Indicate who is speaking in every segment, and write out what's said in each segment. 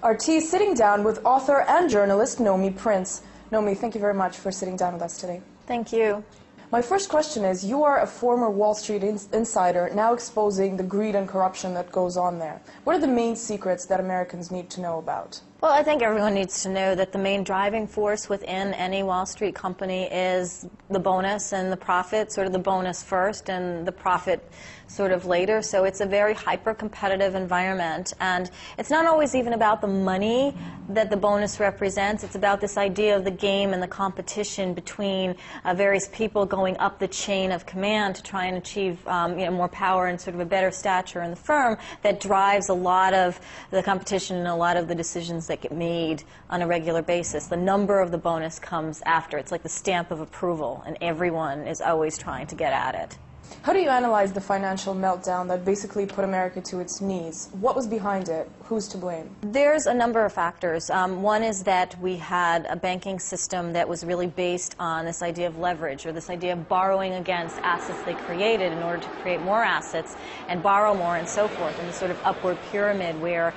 Speaker 1: RT is sitting down with author and journalist Nomi Prins. Nomi, thank you very much for sitting down with us today.
Speaker 2: Thank you.
Speaker 1: My first question is, you are a former Wall Street insider, now exposing the greed and corruption that goes on there. What are the main secrets that Americans need to know about?
Speaker 2: Well, I think everyone needs to know that the main driving force within any Wall Street company is the bonus and the profit, sort of the bonus first and the profit sort of later. So it's a very hyper-competitive environment. And it's not always even about the money that the bonus represents. It's about this idea of the game and the competition between various people going up the chain of command to try and achieve more power and sort of a better stature in the firm that drives a lot of the competition and a lot of the decisions that get made on a regular basis. The number of the bonus comes after. It's like the stamp of approval, and everyone is always trying to get at it.
Speaker 1: How do you analyze the financial meltdown that basically put America to its knees? What was behind it? Who's to blame?
Speaker 2: There's a number of factors. One is that we had a banking system that was really based on this idea of leverage, or this idea of borrowing against assets they created in order to create more assets and borrow more and so forth, in this sort of upward pyramid where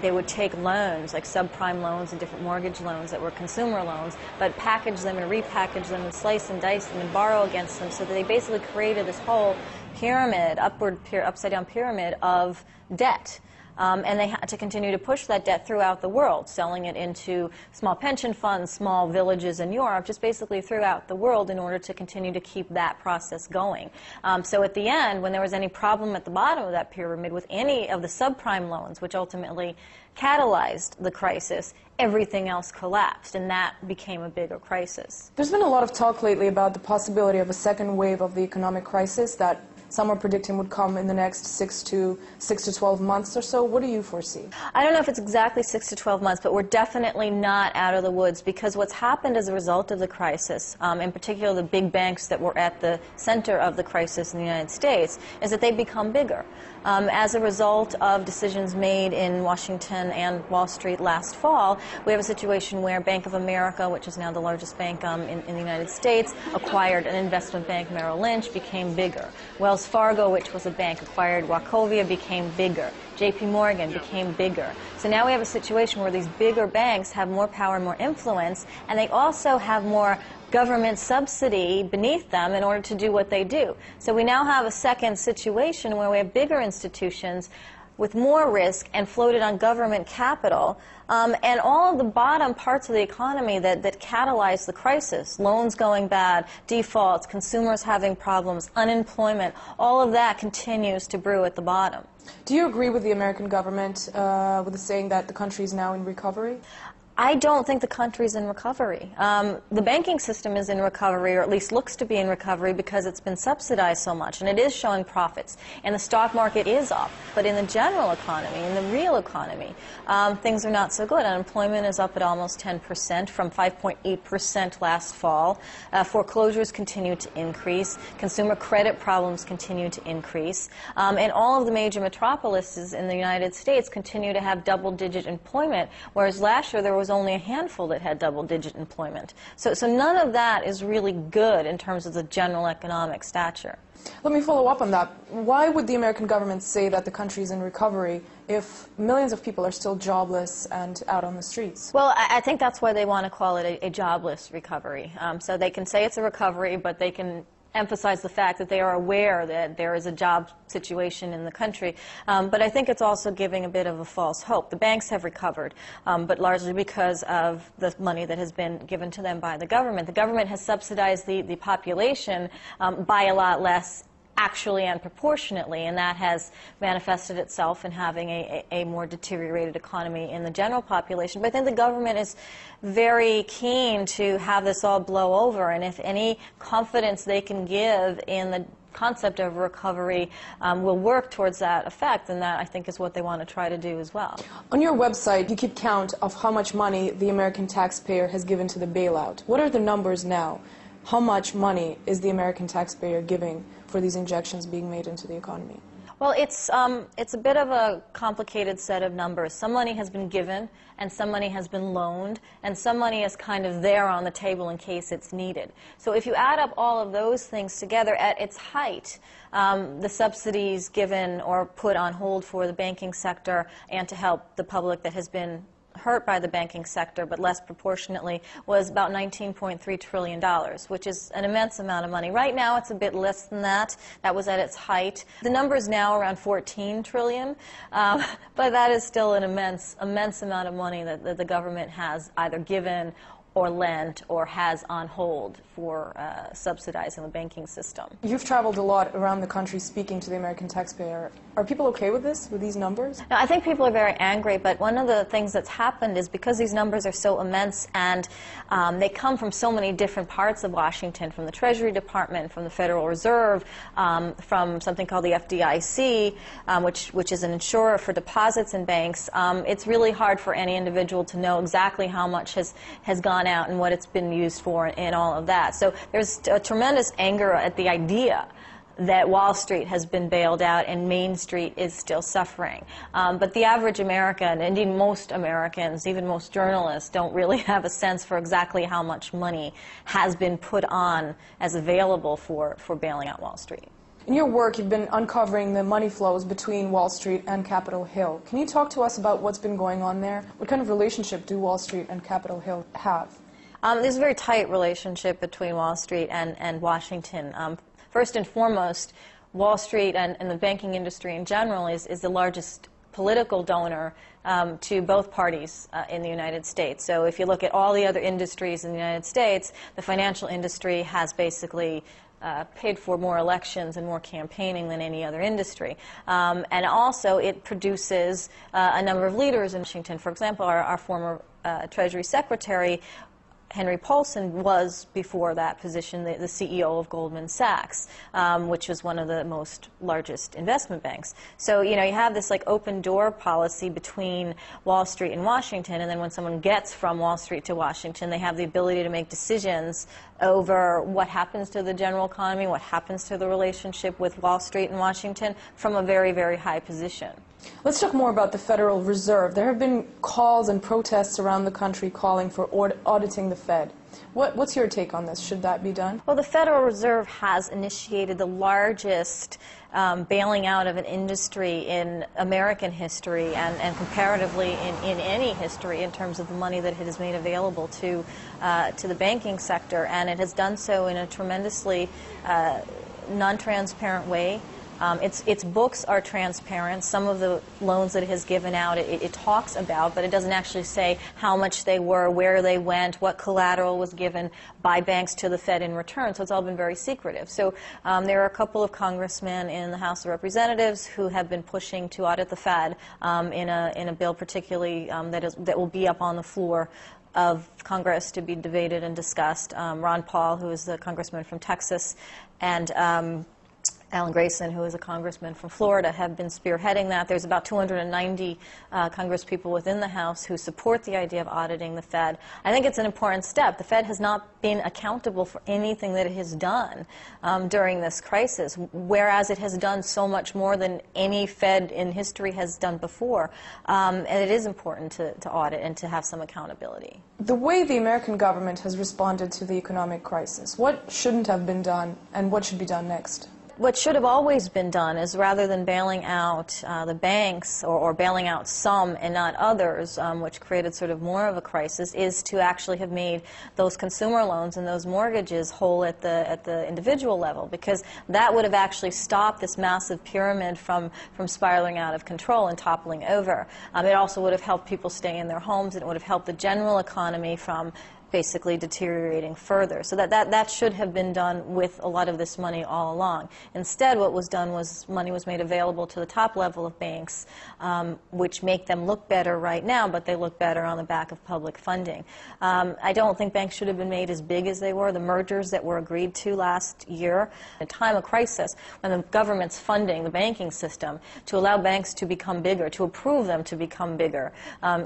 Speaker 2: they would take loans, like subprime loans and different mortgage loans that were consumer loans, but package them and repackage them and slice and dice them and borrow against them, so that they basically created this whole pyramid, upside-down pyramid of debt. And they had to continue to push that debt throughout the world, selling it into small pension funds, small villages in Europe, just basically throughout the world in order to continue to keep that process going. So at the end, when there was any problem at the bottom of that pyramid with any of the subprime loans, which ultimately catalyzed the crisis, everything else collapsed, and that became a bigger crisis.
Speaker 1: There's been a lot of talk lately about the possibility of a second wave of the economic crisis that some are predicting would come in the next 6 to 12 months or so. What do you foresee?
Speaker 2: I don't know if it's exactly 6 to 12 months, but we're definitely not out of the woods, because what's happened as a result of the crisis, in particular the big banks that were at the center of the crisis in the United States, is that they've become bigger. As a result of decisions made in Washington and Wall Street last fall, we have a situation where Bank of America, which is now the largest bank in the United States, acquired an investment bank, Merrill Lynch, became bigger. Wells Fargo, which was a bank, acquired Wachovia, became bigger. JP Morgan became bigger. So now we have a situation where these bigger banks have more power and more influence, and they also have more government subsidy beneath them in order to do what they do. So we now have a second situation where we have bigger institutions with more risk and floated on government capital, and all of the bottom parts of the economy that catalyzed the crisis, loans going bad, defaults, consumers having problems, unemployment, all of that continues to brew at the bottom.
Speaker 1: Do you agree with the American government with the saying that the country is now in recovery?
Speaker 2: I don't think the country's in recovery. The banking system is in recovery, or at least looks to be in recovery, because it's been subsidized so much, and it is showing profits. And the stock market is up. But in the general economy, in the real economy, things are not so good. Unemployment is up at almost 10% from 5.8% last fall. Foreclosures continue to increase. Consumer credit problems continue to increase. And all of the major metropolises in the United States continue to have double-digit employment, whereas last year there was only a handful that had double-digit employment. So none of that is really good in terms of the general economic stature.
Speaker 1: Let me follow up on that. Why would the American government say that the country is in recovery if millions of people are still jobless and out on the streets?
Speaker 2: Well, I think that's why they want to call it a jobless recovery. So they can say it's a recovery, but they can emphasize the fact that they are aware that there is a job situation in the country. But I think it's also giving a bit of a false hope. The banks have recovered, but largely because of the money that has been given to them by the government. The government has subsidized the population by a lot less, actually and proportionately, and that has manifested itself in having a more deteriorated economy in the general population. But I think the government is very keen to have this all blow over, and if any confidence they can give in the concept of recovery will work towards that effect, and that, I think, is what they want to try to do as well.
Speaker 1: On your website, you keep count of how much money the American taxpayer has given to the bailout. What are the numbers now? How much money is the American taxpayer giving for these injections being made into the economy?
Speaker 2: Well, it's a bit of a complicated set of numbers. Some money has been given, and some money has been loaned, and some money is kind of there on the table in case it's needed. So if you add up all of those things together, at its height, the subsidies given or put on hold for the banking sector and to help the public that has been hurt by the banking sector, but less proportionately, was about $19.3 trillion, which is an immense amount of money. Right now, it's a bit less than that. That was at its height. The number is now around $14 trillion, but that is still an immense amount of money that the government has either given or lent or has on hold for subsidizing the banking system.
Speaker 1: You've traveled a lot around the country speaking to the American taxpayer. Are people okay with this, with these numbers?
Speaker 2: Now, I think people are very angry, but one of the things that's happened is because these numbers are so immense and they come from so many different parts of Washington, from the Treasury Department, from the Federal Reserve, from something called the FDIC, which is an insurer for deposits in banks, it's really hard for any individual to know exactly how much has gone out and what it's been used for and all of that. So there's a tremendous anger at the idea that Wall Street has been bailed out and Main Street is still suffering. But the average American, indeed most Americans, even most journalists, don't really have a sense for exactly how much money has been put on as available for bailing out Wall Street.
Speaker 1: In your work, you've been uncovering the money flows between Wall Street and Capitol Hill. Can you talk to us about what's been going on there? What kind of relationship do Wall Street and Capitol Hill have?
Speaker 2: There's a very tight relationship between Wall Street and Washington. First and foremost, Wall Street and the banking industry in general is the largest political donor to both parties in the United States. So if you look at all the other industries in the United States, the financial industry has basically paid for more elections and more campaigning than any other industry. And also it produces a number of leaders in Washington. For example, our former Treasury Secretary Henry Paulson was, before that position, the CEO of Goldman Sachs, which was one of the largest investment banks. So, you have this like open door policy between Wall Street and Washington, and then when someone gets from Wall Street to Washington, they have the ability to make decisions over what happens to the general economy, what happens to the relationship with Wall Street and Washington from a very, very high position.
Speaker 1: Let's talk more about the Federal Reserve. There have been calls and protests around the country calling for auditing the Fed. What's your take on this? Should that be done?
Speaker 2: Well, the Federal Reserve has initiated the largest bailing out of an industry in American history and comparatively in any history in terms of the money that it has made available to the banking sector. And it has done so in a tremendously non-transparent way. Its books are transparent. Some of the loans that it has given out, it talks about, but it doesn't actually say how much they were, where they went, what collateral was given by banks to the Fed in return. So it's all been very secretive. So there are a couple of congressmen in the House of Representatives who have been pushing to audit the Fed in a bill particularly that will be up on the floor of Congress to be debated and discussed. Ron Paul, who is the congressman from Texas, and Alan Grayson, who is a congressman from Florida, have been spearheading that. There's about 290 congresspeople within the House who support the idea of auditing the Fed. I think it's an important step. The Fed has not been accountable for anything that it has done during this crisis, whereas it has done so much more than any Fed in history has done before. And it is important to audit and to have some accountability.
Speaker 1: The way the American government has responded to the economic crisis, what shouldn't have been done and what should be done next?
Speaker 2: What should have always been done is, rather than bailing out the banks or bailing out some and not others, which created sort of more of a crisis, is to actually have made those consumer loans and those mortgages whole at the individual level, because that would have actually stopped this massive pyramid from spiraling out of control and toppling over. It also would have helped people stay in their homes, and it would have helped the general economy from basically deteriorating further. So that should have been done with a lot of this money all along. Instead, what was done was money was made available to the top level of banks, which make them look better right now, but they look better on the back of public funding. I don't think banks should have been made as big as they were. The mergers that were agreed to last year, at a time of crisis, when the government's funding the banking system, to allow banks to become bigger, to approve them to become bigger,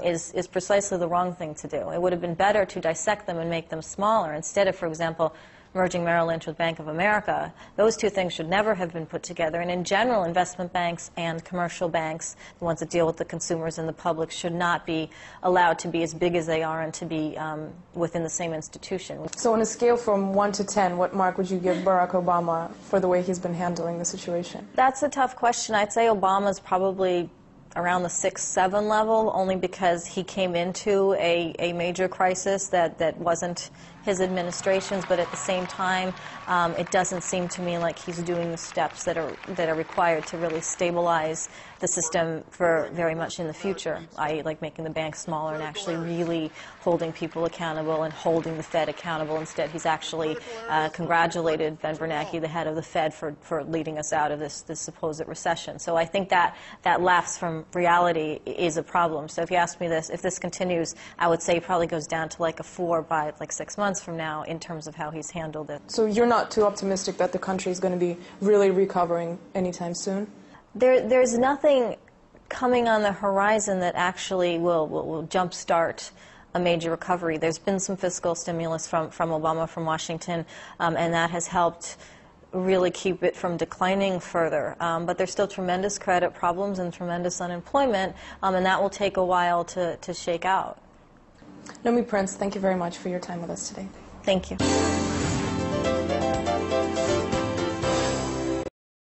Speaker 2: is precisely the wrong thing to do. It would have been better to dissect them and make them smaller, instead of, for example, merging Merrill Lynch with Bank of America. Those two things should never have been put together. And in general, investment banks and commercial banks, the ones that deal with the consumers and the public, should not be allowed to be as big as they are and to be within the same institution.
Speaker 1: So on a scale from 1 to 10, what mark would you give Barack Obama for the way he's been handling the situation?
Speaker 2: That's a tough question. I'd say Obama's probably around the 6-7 level, only because he came into a major crisis that wasn't his administration's, but at the same time, it doesn't seem to me like he's doing the steps that are required to really stabilize the system for very much in the future, i.e. like making the banks smaller and actually really holding people accountable and holding the Fed accountable. Instead, he's actually congratulated Ben Bernanke, the head of the Fed, for leading us out of this supposed recession. So I think that lapse from reality is a problem. So if you ask me this, if this continues, I would say it probably goes down to like a 4 by like 6 months from now in terms of how he's handled it.
Speaker 1: So you're not too optimistic that the country is going to be really recovering anytime soon?
Speaker 2: There's nothing coming on the horizon that actually will jumpstart a major recovery. There's been some fiscal stimulus from Obama, from Washington, and that has helped really keep it from declining further. But there's still tremendous credit problems and tremendous unemployment, and that will take a while to shake out.
Speaker 1: Nomi Prins, thank you very much for your time with us today.
Speaker 2: Thank you.